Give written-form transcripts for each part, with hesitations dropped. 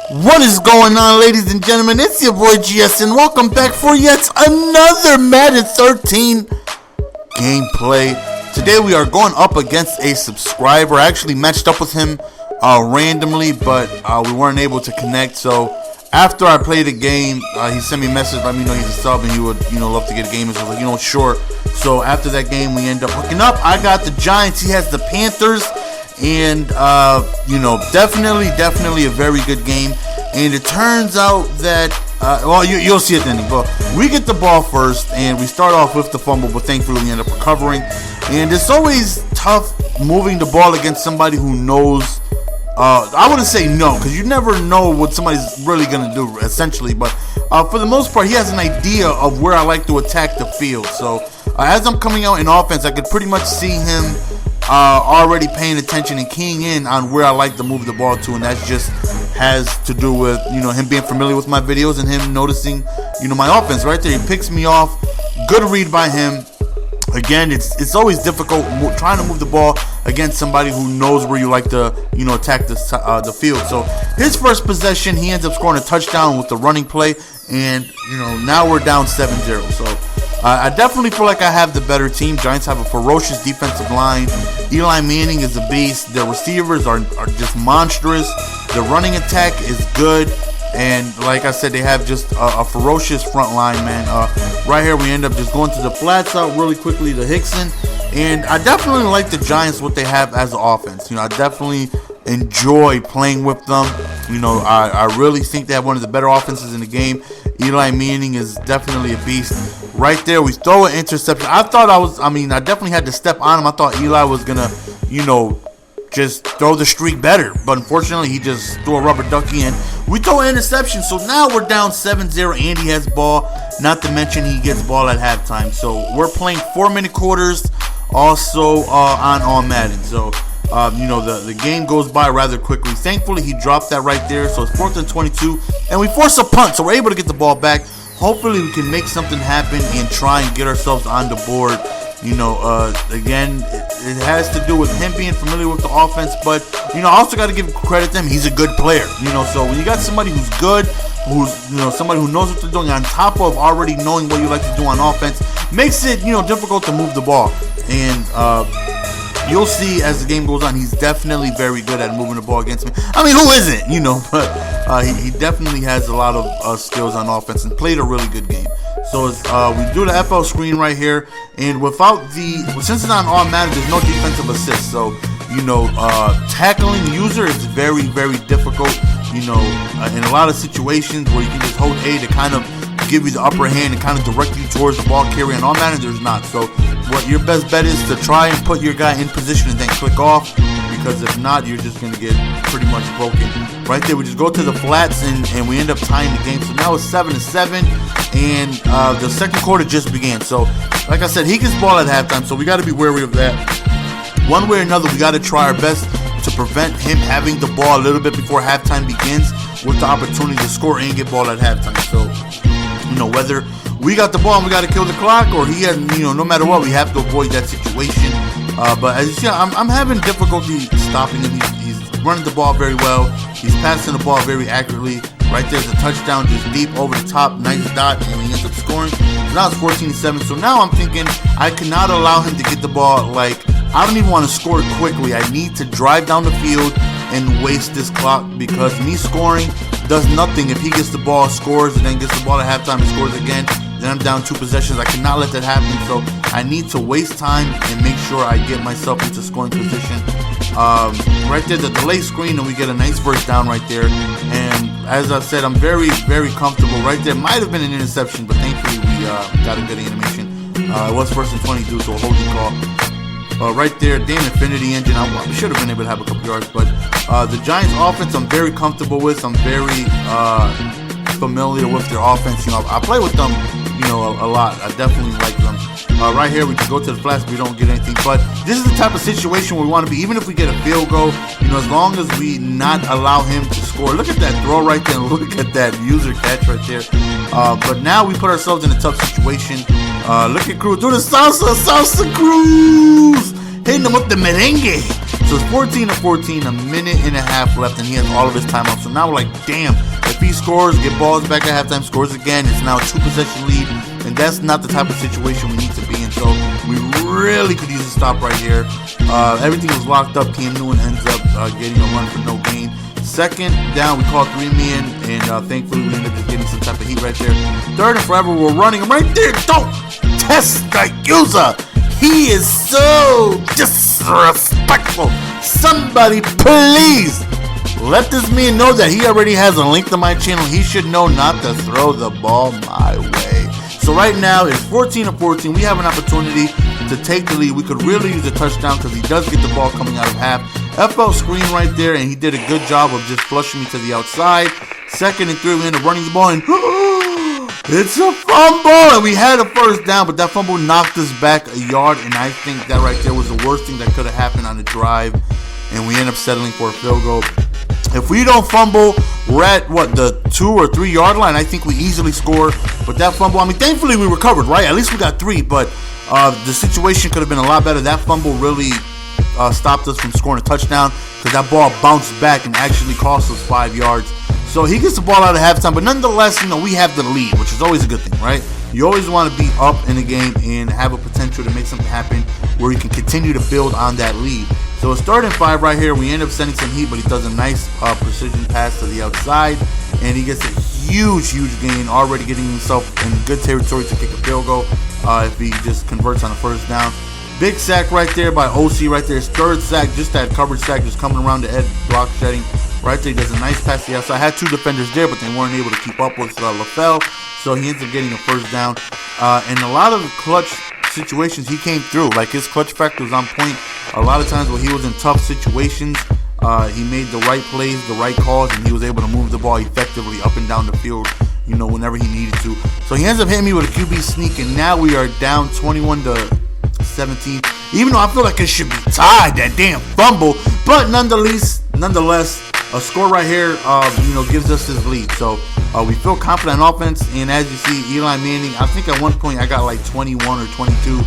What is going on, ladies and gentlemen? It's your boy GS, and welcome back for yet another Madden 13 gameplay. Today we are going up against a subscriber. I actually matched up with him randomly, but we weren't able to connect. So after I played the game, he sent me a message, let me know he's a sub and he would, love to get a game. And so I was like, sure. So after that game, we end up hooking up. I got the Giants. He has the Panthers. And definitely a very good game. And it turns out that you'll see it then. But we get the ball first, and we start off with the fumble, but thankfully we end up recovering. And it's always tough moving the ball against somebody who knows. I wouldn't say no, because you never know what somebody's really gonna do, essentially. But for the most part, he has an idea of where I like to attack the field. So as I'm coming out in offense, I could pretty much see him already paying attention and keying in on where I like to move the ball to, and that just has to do with him being familiar with my videos and him noticing my offense right there. He picks me off. Good read by him. Again, it's always difficult trying to move the ball against somebody who knows where you like to attack the field. So his first possession, he ends up scoring a touchdown with the running play, and now we're down 7-0. So I definitely feel like I have the better team. Giants have a ferocious defensive line. Eli Manning is a beast. Their receivers are just monstrous. The running attack is good. And like I said, they have just a ferocious front line, man. Right here, we end up just going to the flats out really quickly to Hickson. And I definitely like the Giants, what they have as an offense. I definitely enjoy playing with them. I really think they have one of the better offenses in the game. Eli Manning is definitely a beast. Right there, we throw an interception. I definitely had to step on him. I thought Eli was going to, just throw the streak better. But unfortunately, he just threw a rubber ducky in. We throw an interception. So now we're down 7-0. Andy has ball. Not to mention he gets ball at halftime. So we're playing 4-minute quarters also on Madden. So, the game goes by rather quickly. Thankfully, he dropped that right there. So it's 4th and 22. And we force a punt. So we're able to get the ball back. Hopefully, we can make something happen and try and get ourselves on the board. Again, it has to do with him being familiar with the offense, but I also got to give credit to him. He's a good player, so when you got somebody who's good, who's somebody who knows what they're doing, on top of already knowing what you like to do on offense, makes it difficult to move the ball. And you'll see as the game goes on, he's definitely very good at moving the ball against me. I mean, who isn't, but he definitely has a lot of skills on offense and played a really good game. So we do the FL screen right here, and since it's not on Madden, there's no defensive assist. So tackling the user is very, very difficult. In a lot of situations where you can just hold A to kind of give you the upper hand and kind of direct you towards the ball carrier, and on Madden there's not. So what your best bet is to try and put your guy in position and then click off, because if not, you're just going to get pretty much broken. Right there, we just go to the flats and we end up tying the game. So now it's 7-7, and the second quarter just began. So like I said, he gets ball at halftime, so we got to be wary of that. One way or another, we got to try our best to prevent him having the ball a little bit before halftime begins, with the opportunity to score and get ball at halftime. So whether we got the ball and we got to kill the clock, or he had, no matter what, we have to avoid that situation. But as you see, I'm having difficulty stopping him. He's running the ball very well. He's passing the ball very accurately. Right there's a touchdown, just deep over the top, nice dot, and he ends up scoring. So now it's 14-7. So now I'm thinking I cannot allow him to get the ball. I don't even want to score it quickly. I need to drive down the field and waste this clock, because me scoring does nothing if he gets the ball, scores, and then gets the ball at halftime and scores again. Then I'm down 2 possessions. I cannot let that happen. So I need to waste time and make sure I get myself into scoring position. Right there, the delay screen, and we get a nice first down right there. And as I said, I'm very, very comfortable. Right there might have been an interception, but thankfully we got a good animation. It was 1st and 20 due to a holding call. Right there, damn Infinity Engine. I should have been able to have a couple yards, but the Giants' offense I'm very comfortable with. I'm very familiar with their offense. I play with them, a lot. I definitely like them. Right here, we can go to the flats, we don't get anything. But this is the type of situation where we want to be. Even if we get a field goal, as long as we not allow him to score. Look at that throw right there, and look at that user catch right there. But now we put ourselves in a tough situation. Look at Cruz, do the salsa Cruz. hitting him with the merengue. So it's 14-14, a minute and a half left, and he has all of his timeouts. So now we're like, damn, if he scores, get balls back at halftime, scores again, it's now a 2-possession lead, and that's not the type of situation we need to be in. So we really could use a stop right here. Everything was locked up. Cam Newton ends up getting a run for no gain. Second down, we called 3-man, and thankfully we ended up getting some type of heat right there. Third and forever, we're running him right there. Don't test the user. He is so disrespectful. Somebody please let this man know that he already has a link to my channel. He should know not to throw the ball my way. So right now it's 14-14. We have an opportunity to take the lead. We could really use a touchdown because he does get the ball coming out of half. FL screen right there, and he did a good job of just flushing me to the outside. 2nd and 3, we end up running the ball, and it's a fumble, and we had a first down, but that fumble knocked us back a yard, and I think that right there was the worst thing that could have happened on the drive, and we end up settling for a field goal. If we don't fumble, we're at, the 2 or 3 yard line. I think we easily score, but that fumble, I mean, thankfully we recovered, right? At least we got 3, but the situation could have been a lot better. That fumble really stopped us from scoring a touchdown because that ball bounced back and actually cost us 5 yards. So he gets the ball out at halftime, but nonetheless, we have the lead, which is always a good thing, right? You always want to be up in the game and have a potential to make something happen where you can continue to build on that lead. So it's 3rd and 5 right here. We end up sending some heat, but he does a nice precision pass to the outside, and he gets a huge gain, already getting himself in good territory to kick a field goal if he just converts on the first down. Big sack right there by OC right there. His 3rd sack, just that coverage sack, just coming around the edge, block shedding. Right there, he does a nice pass to the outside. I had 2 defenders there, but they weren't able to keep up with LaFell, so he ends up getting a first down. And a lot of clutch situations, he came through. Like, his clutch factor was on point. A lot of times when he was in tough situations, he made the right plays, the right calls, and he was able to move the ball effectively up and down the field, whenever he needed to. So he ends up hitting me with a QB sneak, and now we are down 21-17. Even though I feel like it should be tied, that damn fumble, but nonetheless, a score right here, gives us his lead. So we feel confident on offense, and as you see, Eli Manning, I think at one point I got like 21 or 22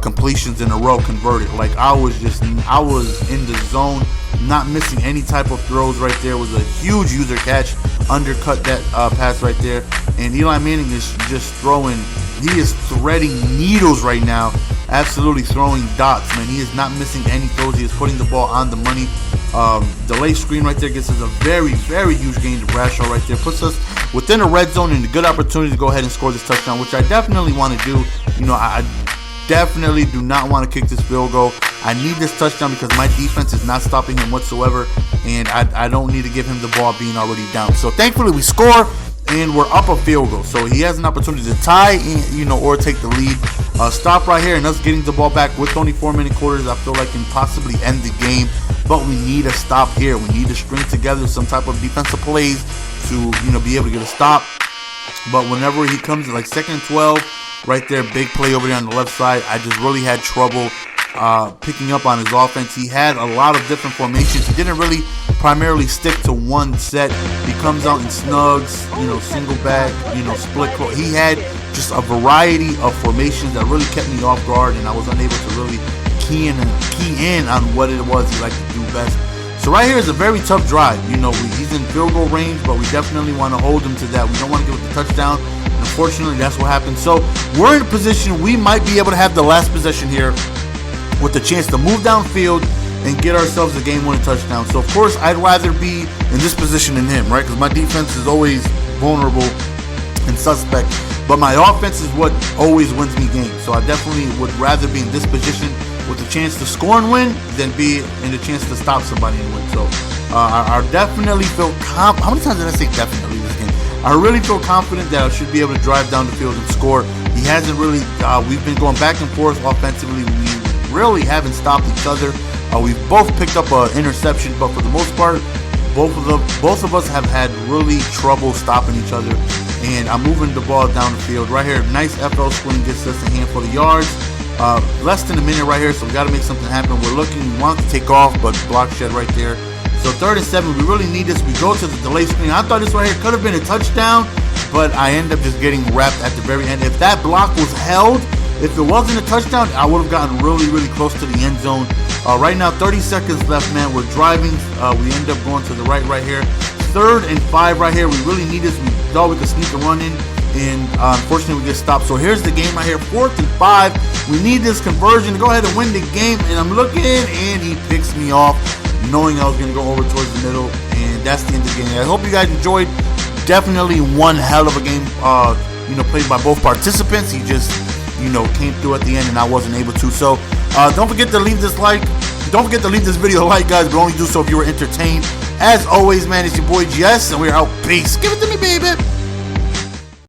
completions in a row converted. Like, I was in the zone, not missing any type of throws right there. It was a huge user catch, undercut that pass right there, and Eli Manning is just he is threading needles right now, absolutely throwing dots, man. He is not missing any throws. He is putting the ball on the money. Delay screen right there gets us a very huge gain to Bradshaw right there. Puts us within a red zone and a good opportunity to go ahead and score this touchdown, which I definitely want to do. I definitely do not want to kick this field goal. I need this touchdown because my defense is not stopping him whatsoever, and I don't need to give him the ball being already down. So thankfully we score, and we're up a field goal. So he has an opportunity to tie, or take the lead. Stop right here, and us getting the ball back with only 4-minute quarters, I feel like can possibly end the game. But we need a stop here. We need to string together some type of defensive plays to, be able to get a stop. But whenever he comes to like 2nd and 12, right there, big play over there on the left side, I just really had trouble picking up on his offense. He had a lot of different formations. He didn't really primarily stick to one set. He comes out in snugs, single back, split. He had just a variety of formations that really kept me off guard, and I was unable to really key in on what it was he liked to do best. So right here is a very tough drive. He's in field goal range, but we definitely want to hold him to that. We don't want to give up the touchdown. And unfortunately, that's what happened. So we're in a position we might be able to have the last possession here with the chance to move downfield and get ourselves a game-winning touchdown. So, of course, I'd rather be in this position than him, right? Because my defense is always vulnerable and suspect. But my offense is what always wins me games. So I definitely would rather be in this position with a chance to score and win than be in the chance to stop somebody and win. So I definitely feel confident. How many times did I say definitely this game? I really feel confident that I should be able to drive down the field and score. He hasn't really, we've been going back and forth offensively. We really haven't stopped each other. We've both picked up an interception, but for the most part, both of us have had really trouble stopping each other. And I'm moving the ball down the field. Right here, nice FL screen gets us a handful of yards. Less than a minute right here, so we got to make something happen. We want to take off, but block shed right there. So 3rd and 7, we really need this. We go to the delay screen. I thought this right here could have been a touchdown, but I end up just getting wrapped at the very end. If that block was held, If it wasn't a touchdown, I would have gotten really close to the end zone. Right now, 30 seconds left, man. We're driving. We end up going to the right here. 3rd and 5 right here. We really need this. We thought we could sneak a run in, and unfortunately we get stopped. So here's the game right here. 4th and 5. We need this conversion to go ahead and win the game. And I'm looking, and he picks me off, knowing I was going to go over towards the middle. And that's the end of the game. I hope you guys enjoyed. Definitely one hell of a game, played by both participants. He just, came through at the end, and I wasn't able to. So don't forget to leave this like. Don't forget to leave this video a like, guys, but only do so if you were entertained. As always, man, it's your boy GS, and we're out. Peace. Give it to me, baby.